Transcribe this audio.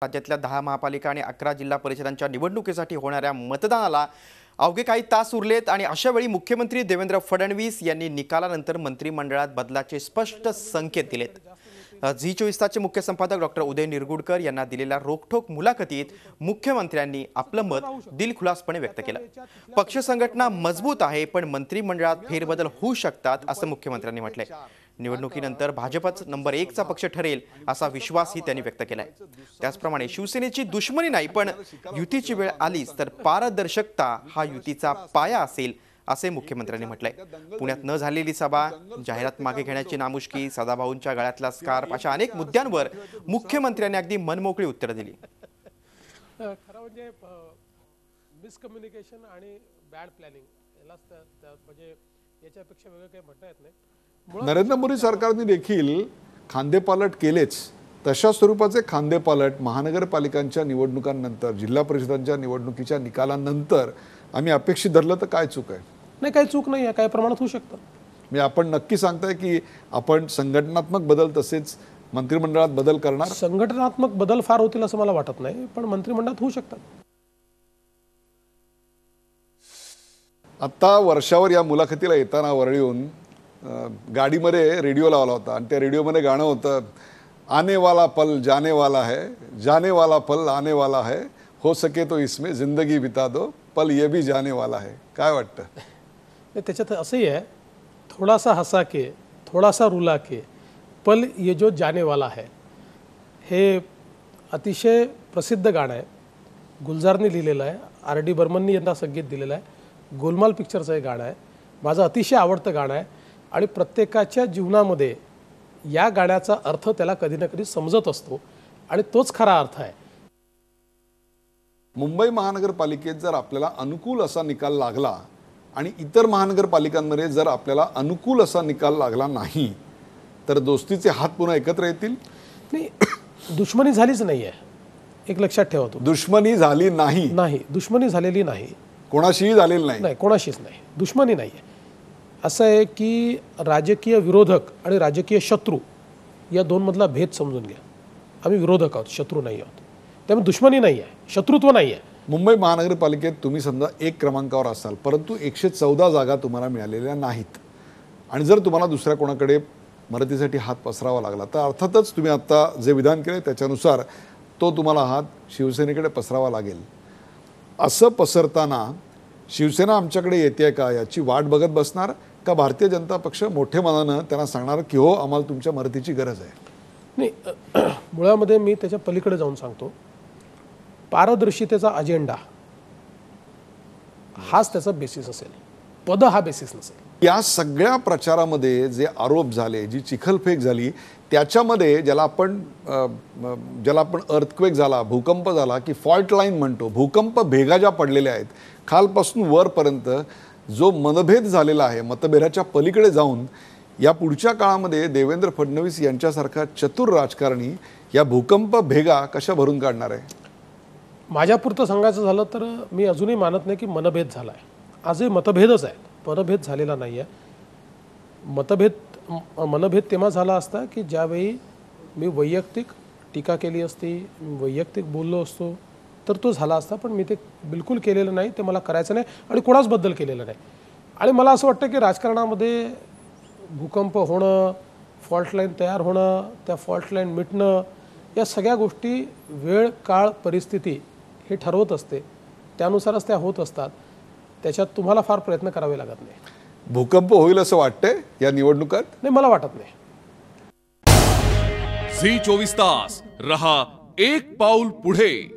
राज्यातल्या 10 महापालिका आणि 11 जिल्हा परिषदांच्या निवडणुकीसाठी होणाऱ्या मतदानाला अवघे काही तास उरलेत आणि अशा वेळी मुख्यमंत्री देवेंद्र फडणवीस यांनी निकालानंतर मंत्रिमंडळात बदलाचे स्पष्ट संकेत दिलेत। झी 24 तासचे मुख्य संपादक डॉक्टर उदय निरगुडकर यांना दिलेल्या रोखठोक मुलाखतीत मुख्यमंत्र्यांनी आपलं मत दिलखुलासपणे व्यक्त केलं। पक्ष संघटना मजबूत आहे पण मंत्रिमंडळात फेरबदल होऊ शकतात असं मुख्यमंत्र्यांनी म्हटलंय। निवडणुकीनंतर भाजपच नंबर 1 चा पक्ष ठरेल असा विश्वासही त्यांनी व्यक्त केलाय। त्याचप्रमाणे शिवसेनेची दुश्मनी नाही पण युतीची वेळ आलीच तर पारदर्शकता हा युतीचा पाया असेल असे मुख्यमंत्र्यांनी म्हटलंय। पुण्यात न झालेली सभा, जाहिरात मागे घेण्याची नामुष्की, सदाभाऊंच्या गळ्यातला स्कार्फ अशा अनेक मुद्द्यांवर मुख्यमंत्र्यांनी अगदी मनमोकळी उत्तरे दिली। खरं म्हणजे मिसकम्युनिकेशन आणि बॅड प्लॅनिंग यालाच म्हणजे याच्यापेक्षा वेगळं काही म्हणता येत नाही। नरेंद्र मोदी सरकारने देखील खांदेपालट केलेच। तशा स्वरूपाचे खांदेपालट महानगरपालिकांच्या निवडणुकांनंतर, जिल्हा परिषदांच्या निवडणुकीच्या निकालानंतर आम्ही अपेक्षित धरलं तर काय चूक आहे? नाही, काही चूक नाही आहे, काही प्रमाणात होऊ शकतं। मी आपण नक्की सांगताय की आपण संघटनात्मक बदल तसेच मंत्रिमंडळात बदल करणार? संघटनात्मक बदल फार होतील असं मला वाटत नाही, पण मंत्रिमंडळात होऊ शकतात। आता वर्षावर या मुलाखतीला येताना वरळीहून गाडीमध्ये रेडिओ लावला होता आणि त्या रेडिओमध्ये गाणं होतं, आने वाला पल जाने वाला है, जाने वाला पल आने वाला है, हो सके तो इसमें जिंदगी बिता दो, पल ये भी जाने वाला है। काय वाटतं? त्याच्यात असंही आहे, थोड़ा सा हंसा के, थोड़ा सा रुला के, पल ये जो जाने वाला है, हे अतिशय प्रसिद्ध गाणं आहे। गुलजारने लिहिलेलं आहे, RD बर्मननी यांना संगीत दिलेलं आहे। गोलमाल पिक्चरचं हे गाणं आहे, माझं अतिशय आवडतं गाणं आहे आणि प्रत्येकाच्या जीवनामध्ये या गाण्याचा अर्थ त्याला कधी ना कधी समजत असतो आणि तोच खरा अर्थ आहे। मुंबई महानगरपालिकेत जर आपल्याला अनुकूल असा निकाल लागला आणि इतर महानगरपालिकांमध्ये जर आपल्याला अनुकूल असा निकाल लागला नाही तर दोस्तीचे हात पुन्हा एकत्र येतील? नाही, दुश्मनी झालीच नाही आहे, एक लक्षात ठेवा। दुश्मनी झाली नाही? नाही, दुश्मनी झालेली नाही, कोणाशीही झालेली नाही? नाही, कोणाशीच नाही, दुश्मनी नाही आहे। असं आहे की राजकीय विरोधक आणि राजकीय शत्रू या दोनमधला भेद समजून घ्या। आम्ही विरोधक आहोत, शत्रू नाही आहोत, त्यामुळे दुश्मनी नाही आहे, शत्रुत्व नाही आहे। मुंबई महानगरपालिकेत तुम्ही समजा 1 क्रमांकावर असाल परंतु 114 जागा तुम्हाला मिळालेल्या नाहीत आणि जर तुम्हाला दुसऱ्या कोणाकडे मदतीसाठी हात पसरावा लागला तर अर्थातच तुम्ही आता जे विधान केले त्याच्यानुसार तो तुम्हाला हात शिवसेनेकडे पसरावा लागेल। असं पसरताना शिवसेना आमच्याकडे येते का याची वाट बघत बसणार का भारतीय जनता पक्ष मोठे मनानं त्यांना सांगणार की हो आम्हाला तुमच्या मदतीची गरज आहे? नाही, मुळामध्ये मी त्याच्या पलीकडे जाऊन सांगतो, पारदर्शितेचा अजेंडा हाच त्याचा बेसिस असेल, पद हा बेसिस नसेल। या सगळ्या प्रचारामध्ये जे आरोप झाले, जी चिखलफेक झाली, त्याच्यामध्ये ज्याला आपण अर्थक्वेक झाला, भूकंप झाला की फॉल्ट लाईन म्हणतो, भूकंप भेगा ज्या पडलेल्या आहेत खालपासून वरपर्यंत जो मनभेद झालेला आहे, मतभेदाच्या पलीकडे जाऊन या पुढच्या काळामध्ये देवेंद्र फडणवीस यांच्यासारखा चतुर राजकारणी या भूकंप भेगा कशा भरून काढणार आहे? माझ्यापुरतं सांगायचं झालं तर मी अजूनही मानत नाही की मनभेद झाला आहे। आजही मतभेदच आहेत, मनभेद झालेला नाही आहे। मनभेद तेव्हा झाला असता की ज्यावेळी मी वैयक्तिक टीका केली असती, वैयक्तिक बोललो असतो तर तो झाला असता, पण मी ते बिलकुल केलेलं नाही, ते मला करायचं नाही आणि कोणाच बद्दल केलेलं नाही। आणि मला असं वाटतं की राजकारणामध्ये भूकंप होणं, फॉल्ट लाईन तयार होणं, त्या फॉल्ट लाईन मिटणं, या सगळ्या गोष्टी वेळ, काळ, परिस्थिती हे ठरवत असते, त्यानुसारच त्या होत असतात। त्याच्यात तुम्हाला फार प्रयत्न करावे लागत नाही। भूकंप होईल असं वाटतंय या निवडणुकात? नाही, मला वाटत नाही। झी 24 तास रहा एक पाऊल पुढे।